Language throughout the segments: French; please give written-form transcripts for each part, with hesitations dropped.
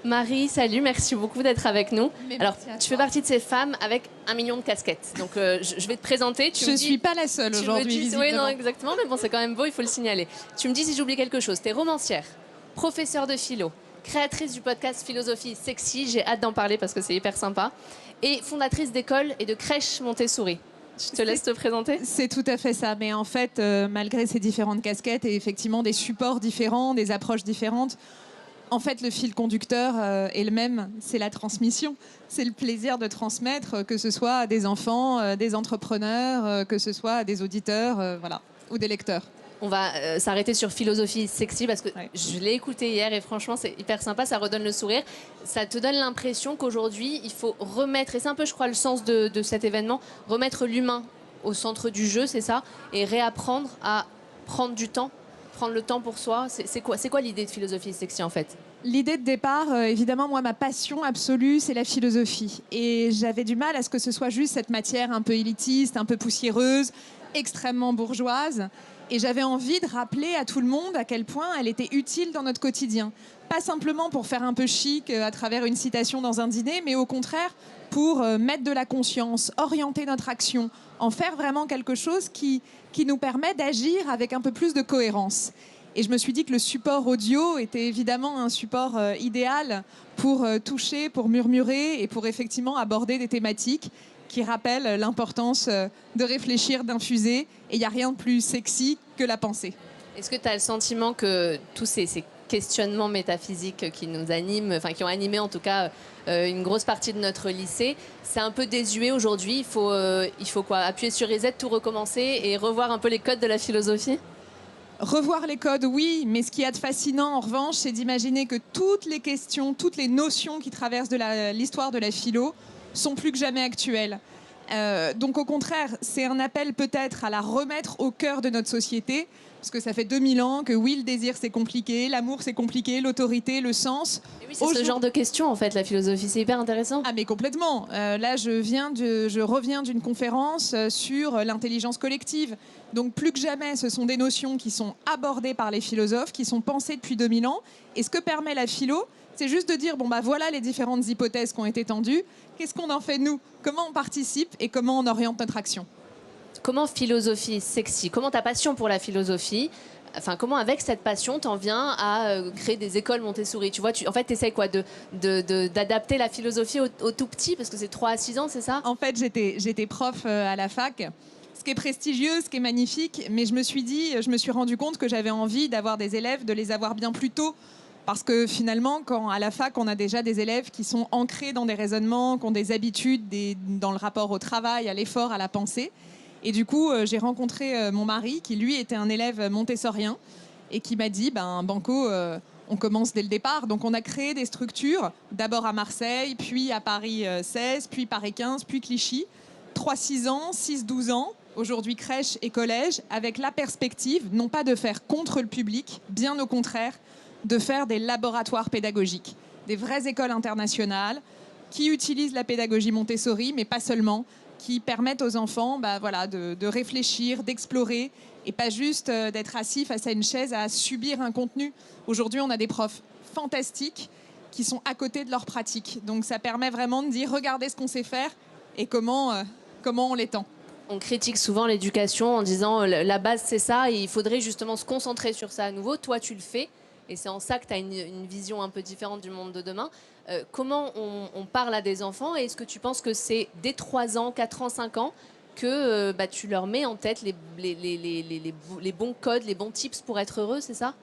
Marie, salut, merci beaucoup d'être avec nous. Alors, tu fais partie de ces femmes avec 1 million de casquettes. Donc, je vais te présenter. Je ne suis pas la seule aujourd'hui, visiblement. Oui, non, exactement, mais bon, c'est quand même beau, il faut le signaler. Tu me dis si j'oublie quelque chose. Tu es romancière, professeure de philo, créatrice du podcast Philosophie Sexy, j'ai hâte d'en parler parce que c'est hyper sympa, et fondatrice d'école et de crèche Montessori. Je te laisse te présenter. C'est tout à fait ça, mais en fait, malgré ces différentes casquettes et effectivement des supports différents, des approches différentes, en fait, le fil conducteur est le même, c'est la transmission. C'est le plaisir de transmettre, que ce soit à des enfants, des entrepreneurs, que ce soit à des auditeurs, voilà, ou des lecteurs. On va s'arrêter sur Philosophie Sexy parce que je l'ai écouté hier et franchement, c'est hyper sympa, ça redonne le sourire. Ça te donne l'impression qu'aujourd'hui, il faut remettre, et c'est un peu, je crois, le sens de cet événement, remettre l'humain au centre du jeu, c'est ça, et réapprendre à prendre du temps. Prendre le temps pour soi, c'est quoi l'idée de Philosophie Sexy en fait? L'idée de départ, évidemment, moi, ma passion absolue, c'est la philosophie. Et j'avais du mal à ce que ce soit juste cette matière un peu élitiste, un peu poussiéreuse, extrêmement bourgeoise. Et j'avais envie de rappeler à tout le monde à quel point elle était utile dans notre quotidien. Pas simplement pour faire un peu chic à travers une citation dans un dîner, mais au contraire pour mettre de la conscience, orienter notre action, en faire vraiment quelque chose qui nous permet d'agir avec un peu plus de cohérence. Et je me suis dit que le support audio était évidemment un support idéal pour toucher, pour murmurer et pour effectivement aborder des thématiques qui rappellent l'importance de réfléchir, d'infuser. Et il n'y a rien de plus sexy que la pensée. Est-ce que tu as le sentiment que tous ces questionnements métaphysiques qui nous animent, enfin qui ont animé en tout cas une grosse partie de notre lycée, c'est un peu désuet aujourd'hui? Il faut quoi? Appuyer sur reset, tout recommencer et revoir un peu les codes de la philosophie? Revoir les codes, oui, mais ce qu'il y a de fascinant, en revanche, c'est d'imaginer que toutes les questions, toutes les notions qui traversent l'histoire de la philo sont plus que jamais actuelles. Donc au contraire, c'est un appel peut-être à la remettre au cœur de notre société, parce que ça fait 2000 ans que oui, le désir c'est compliqué, l'amour c'est compliqué, l'autorité, le sens. Et oui, c'est ce genre de questions en fait, la philosophie, c'est hyper intéressant. Ah mais complètement. Là, je reviens d'une conférence sur l'intelligence collective. Donc plus que jamais, ce sont des notions qui sont abordées par les philosophes, qui sont pensées depuis 2000 ans. Et ce que permet la philo, c'est juste de dire, bon bah voilà les différentes hypothèses qui ont été tendues, qu'est-ce qu'on en fait nous? Comment on participe et comment on oriente notre action? Comment Philosophie Sexy? Comment ta passion pour la philosophie, enfin comment avec cette passion t'en viens à créer des écoles Montessori? Tu vois, en fait t'essayes quoi, d'adapter la philosophie au tout petit, parce que c'est 3 à 6 ans, c'est ça? En fait j'étais prof à la fac. Ce qui est prestigieux, ce qui est magnifique, mais je me suis rendu compte que j'avais envie d'avoir des élèves, de les avoir bien plus tôt. Parce que finalement, quand à la fac, on a déjà des élèves qui sont ancrés dans des raisonnements, qui ont des habitudes dans le rapport au travail, à l'effort, à la pensée. Et du coup, j'ai rencontré mon mari, qui lui était un élève montessorien, et qui m'a dit, Banco, on commence dès le départ. Donc on a créé des structures, d'abord à Marseille, puis à Paris 16, puis Paris 15, puis Clichy. 3-6 ans, 6-12 ans, aujourd'hui crèche et collège, avec la perspective, non pas de faire contre le public, bien au contraire, de faire des laboratoires pédagogiques, des vraies écoles internationales qui utilisent la pédagogie Montessori, mais pas seulement, qui permettent aux enfants de réfléchir, d'explorer, et pas juste d'être assis face à une chaise à subir un contenu. Aujourd'hui, on a des profs fantastiques qui sont à côté de leur pratique. Donc ça permet vraiment de dire, regardez ce qu'on sait faire et comment on l'étend. On critique souvent l'éducation en disant la base c'est ça et il faudrait justement se concentrer sur ça à nouveau. Toi tu le fais et c'est en ça que tu as une vision un peu différente du monde de demain. Comment on parle à des enfants, et est-ce que tu penses que c'est dès 3 ans, 4 ans, 5 ans que tu leur mets en tête les bons codes, les bons tips pour être heureux, c'est ça?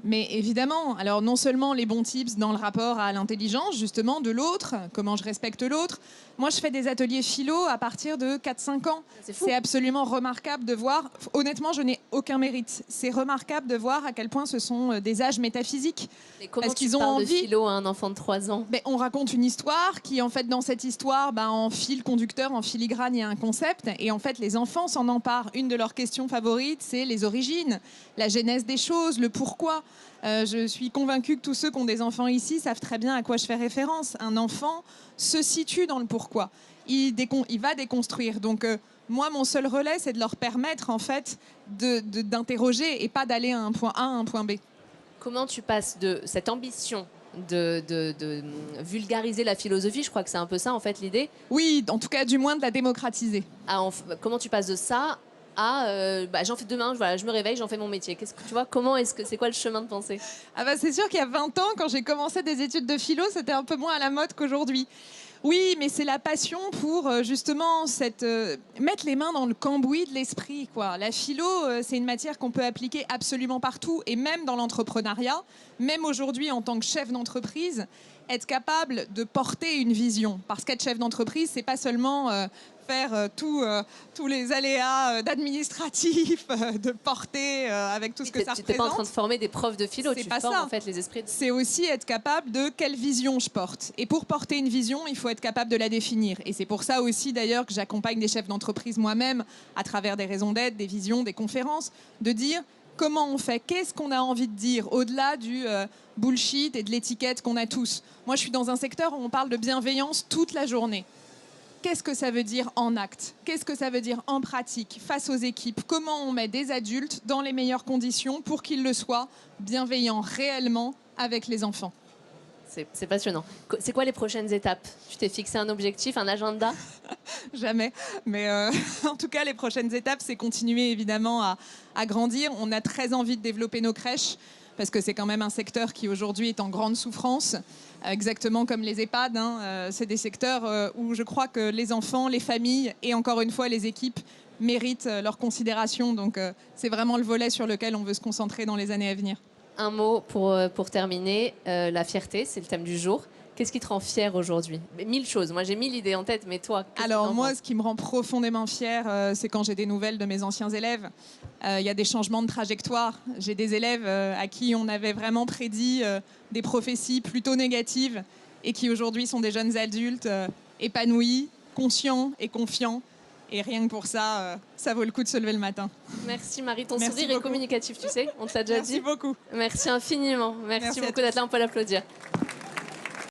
Mais évidemment, alors non seulement les bons tips dans le rapport à l'intelligence, justement, de l'autre, comment je respecte l'autre. Moi, je fais des ateliers philo à partir de 4-5 ans. C'est absolument remarquable de voir. Honnêtement, je n'ai aucun mérite. C'est remarquable de voir à quel point ce sont des âges métaphysiques. Mais comment qu'ils ont parles envie de philo à un enfant de 3 ans? On raconte une histoire qui, en fait, dans cette histoire, en fil conducteur, en filigrane, il y a un concept. Et en fait, les enfants s'en emparent. Une de leurs questions favorites, c'est les origines, la genèse des choses, le pourquoi. Je suis convaincue que tous ceux qui ont des enfants ici savent très bien à quoi je fais référence. Un enfant se situe dans le pourquoi. Il va déconstruire. Donc, moi, mon seul relais, c'est de leur permettre, en fait, d'interroger et pas d'aller à un point A à un point B. Comment tu passes de cette ambition de vulgariser la philosophie. Je crois que c'est un peu ça, en fait, l'idée. Oui, en tout cas, du moins de la démocratiser. Comment tu passes de ça à j'en fais demain, voilà, je me réveille, j'en fais mon métier. Tu vois, c'est quoi le chemin de pensée? Ah bah c'est sûr qu'il y a 20 ans, quand j'ai commencé des études de philo, c'était un peu moins à la mode qu'aujourd'hui. Oui, mais c'est la passion pour justement mettre les mains dans le cambouis de l'esprit, quoi. La philo, c'est une matière qu'on peut appliquer absolument partout, et même dans l'entrepreneuriat, même aujourd'hui en tant que chef d'entreprise, être capable de porter une vision. Parce qu'être chef d'entreprise, c'est pas seulement faire tous les aléas d'administratif, de porter avec tout ce que ça représente. Tu n'es pas en train de former des profs de philo, tu formes en fait les esprits. C'est aussi être capable de quelle vision je porte. Et pour porter une vision, il faut être capable de la définir. Et c'est pour ça aussi d'ailleurs que j'accompagne des chefs d'entreprise moi-même à travers des raisons d'être, des visions, des conférences, de dire comment on fait, qu'est-ce qu'on a envie de dire au-delà du bullshit et de l'étiquette qu'on a tous. Moi, je suis dans un secteur où on parle de bienveillance toute la journée. Qu'est-ce que ça veut dire en acte? Qu'est-ce que ça veut dire en pratique, face aux équipes? Comment on met des adultes dans les meilleures conditions pour qu'ils le soient, bienveillants réellement avec les enfants? C'est passionnant. C'est quoi les prochaines étapes? Tu t'es fixé un objectif, un agenda? Jamais. Mais en tout cas, les prochaines étapes, c'est continuer évidemment à grandir. On a très envie de développer nos crèches, parce que c'est quand même un secteur qui aujourd'hui est en grande souffrance, exactement comme les EHPAD. C'est des secteurs où je crois que les enfants, les familles et encore une fois les équipes méritent leur considération. Donc c'est vraiment le volet sur lequel on veut se concentrer dans les années à venir. Un mot pour terminer, la fierté, c'est le thème du jour. Qu'est-ce qui te rend fière aujourd'hui? 1000 choses. Moi, j'ai 1000 idées en tête, mais toi, alors moi, ce qui me rend profondément fière, c'est quand j'ai des nouvelles de mes anciens élèves. Il y a des changements de trajectoire. J'ai des élèves à qui on avait vraiment prédit des prophéties plutôt négatives et qui aujourd'hui sont des jeunes adultes épanouis, conscients et confiants. Et rien que pour ça, ça vaut le coup de se lever le matin. Merci Marie, ton sourire est communicatif, tu sais, on te l'a déjà dit. Merci beaucoup. Merci infiniment. Merci beaucoup d'être là, on peut l'applaudir.